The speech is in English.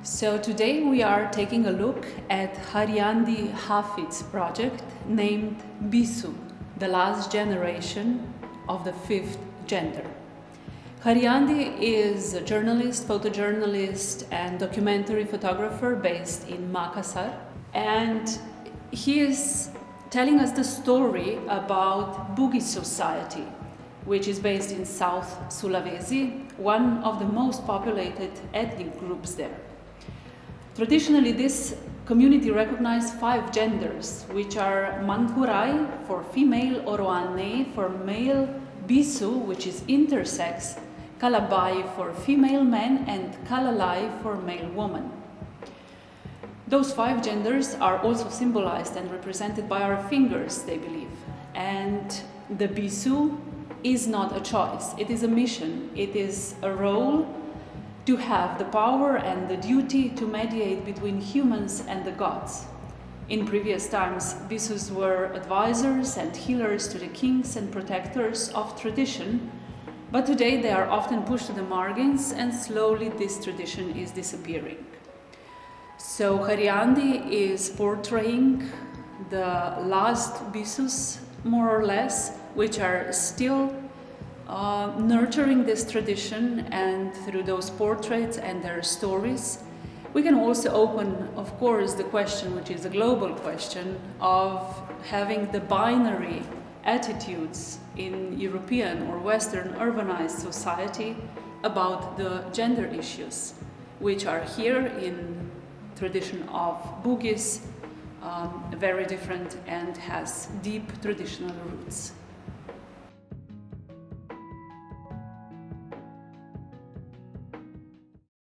So today we are taking a look at Haryandy Hafid's project named Bisu, the last generation of the fifth gender. Haryandy is a journalist, photojournalist and documentary photographer based in Makassar, and he is telling us the story about Bugis society, which is based in South Sulawesi, one of the most populated ethnic groups there. Traditionally, this community recognized 5 genders, which are Mankurai for female, Oroane for male, Bisu, which is intersex, Kalabai for female man, and Kalalai for male woman. Those 5 genders are also symbolized and represented by our fingers, they believe. And the Bisu is not a choice, it is a mission, it is a role to have the power and the duty to mediate between humans and the gods. In previous times, Bisus were advisors and healers to the kings and protectors of tradition, but today they are often pushed to the margins and slowly this tradition is disappearing. So Haryandy is portraying the last Bisus, more or less, which are still nurturing this tradition, and through those portraits and their stories, we can also open, of course, the question, which is a global question, of having the binary attitudes in European or Western urbanized society about the gender issues, which are here in tradition of Bugis very different and has deep traditional roots.